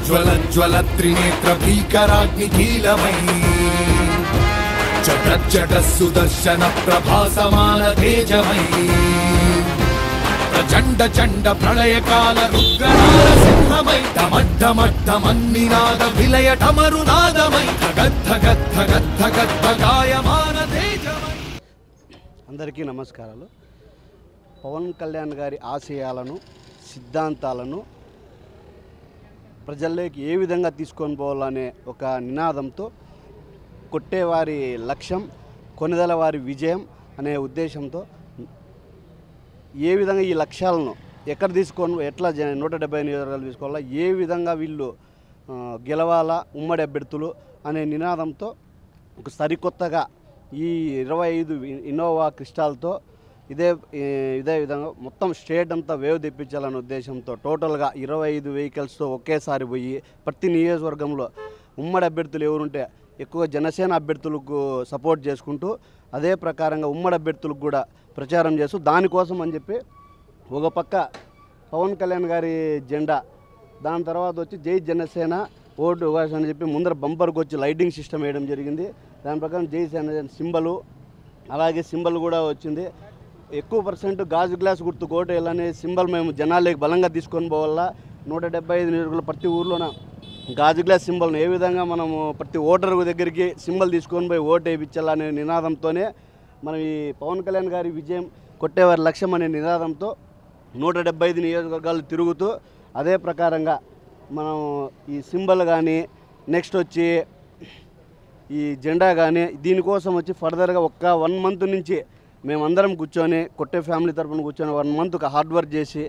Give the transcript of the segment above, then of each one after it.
జ్వల జ్వల త్రినేత్ర భీకరాగ్నికీలమై జట సుదర్శన ప్రభాసమాన తేజమై ప్రచండ చండ ప్రళయకాల రుద్రనారసింహమై డమడ్డమడ్డమన్నినాద విలయ టమరునాదమై గద్ద గద్ద గద్ద గద్ద గాయమాన తేజమై. అందరికీ నమస్కారాలు. పవన్ కళ్యాణ్ గారి ఆశయాలను సిద్ధాంతాలను ప్రజల్లోకి ఏ విధంగా తీసుకొని పోవాలనే ఒక నినాదంతో కొట్టేవారి లక్ష్యం కొనిదల వారి విజయం అనే ఉద్దేశంతో ఏ విధంగా ఈ లక్ష్యాలను ఎక్కడ తీసుకొని ఎట్లా 170 నియోజకవర్గాలు తీసుకోవాలా, ఏ విధంగా వీళ్ళు గెలవాలా ఉమ్మడి అభ్యర్థులు అనే నినాదంతో ఒక సరికొత్తగా ఈ 25 ఇన్నోవా క్రిస్టాల్తో ఇదే విధంగా మొత్తం స్టేట్ అంతా వేవ్ తెప్పించాలనే ఉద్దేశంతో టోటల్గా 25 వెహికల్స్తో ఒకేసారి పోయి ప్రతి నియోజకవర్గంలో ఉమ్మడి అభ్యర్థులు ఎవరుంటే ఎక్కువ జనసేన అభ్యర్థులకు సపోర్ట్ చేసుకుంటూ అదే ప్రకారంగా ఉమ్మడి అభ్యర్థులకు కూడా ప్రచారం చేస్తూ దానికోసం అని చెప్పి ఒక పక్క పవన్ కళ్యాణ్ గారి జెండా, దాని తర్వాత వచ్చి జై జనసేన ఓటు అవకాశం అని చెప్పి ముందర బంపర్కి వచ్చి లైటింగ్ సిస్టమ్ వేయడం జరిగింది. దాని ప్రకారం జై జనసేన సింబలు, అలాగే సింబల్ కూడా వచ్చింది. ఎక్కువ పర్సెంట్ గాజు గ్లాస్ గుర్తు ఓటు వేయాలనే సింబల్ మేము జనాలకి బలంగా తీసుకొని పోవాలా. 175 నియోజకవర్గాలు ప్రతి ఊర్లోన గాజు గ్లాస్ సింబల్ను ఏ విధంగా మనము ప్రతి ఓటర్ దగ్గరికి సింబల్ తీసుకొని పోయి ఓటు వేయించాలనే నినాదంతోనే మనం ఈ పవన్ కళ్యాణ్ గారి విజయం కొట్టేవారి లక్ష్యం అనే నినాదంతో 175 నియోజకవర్గాలు తిరుగుతూ అదే ప్రకారంగా మనం ఈ సింబల్ కానీ నెక్స్ట్ వచ్చి ఈ జెండా కానీ దీనికోసం వచ్చి ఫర్దర్గా 1 మంత్ నుంచి మేమందరం కూర్చొని కొట్టే ఫ్యామిలీ తరఫున కూర్చొని 1 మంత్ హార్డ్ వర్క్ చేసి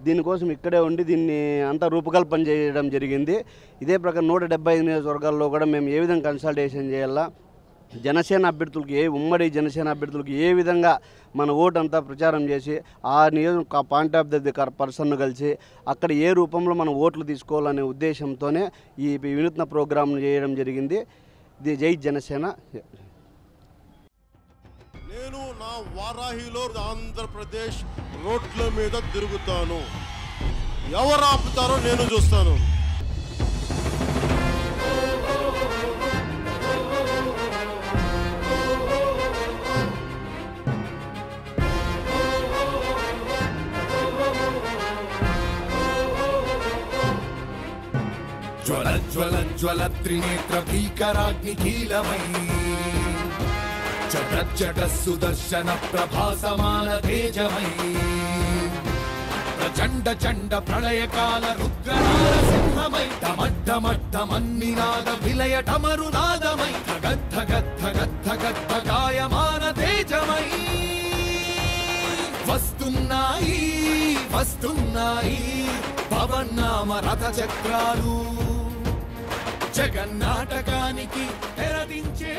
దీనికోసం ఇక్కడే ఉండి దీన్ని అంతా రూపకల్పన చేయడం జరిగింది. ఇదే ప్రకారం 175 నియోజకవర్గాల్లో కూడా మేము ఏ విధంగా కన్సల్టేషన్ చేయాలా, జనసేన అభ్యర్థులకి ఉమ్మడి జనసేన అభ్యర్థులకి ఏ విధంగా మన ఓటు అంతా ప్రచారం చేసి ఆ నియోజక పాయింట్ ఆఫ్ ది పర్సన్ను కలిసి అక్కడ ఏ రూపంలో మనం ఓట్లు తీసుకోవాలనే ఉద్దేశంతోనే ఈ వినూత్న ప్రోగ్రాంను చేయడం జరిగింది. ఇది జై జనసేన. నేను నా వారాహిలో ఆంధ్రప్రదేశ్ రోడ్ల మీద తిరుగుతాను, ఎవరు ఆపుతారో నేను చూస్తాను. జ్వల జ్వల జ్వల త్రినేత్ర భీకరాగ్నికీలమై జట సుదర్శన ప్రభాసమాన తేజమై ప్రచండ చండ ప్రళయకాల రుద్రనారసింహమై డమడ్డమడ్డమన్నినాద విలయ టమరునాదమై గద్ద గద్ద గద్ద గద్ద గాయమాన తేజమై. వస్తున్నాయి వస్తున్నాయి పవన్నామ రథ చక్రాలు, జగన్నాటకానికి తెరదించే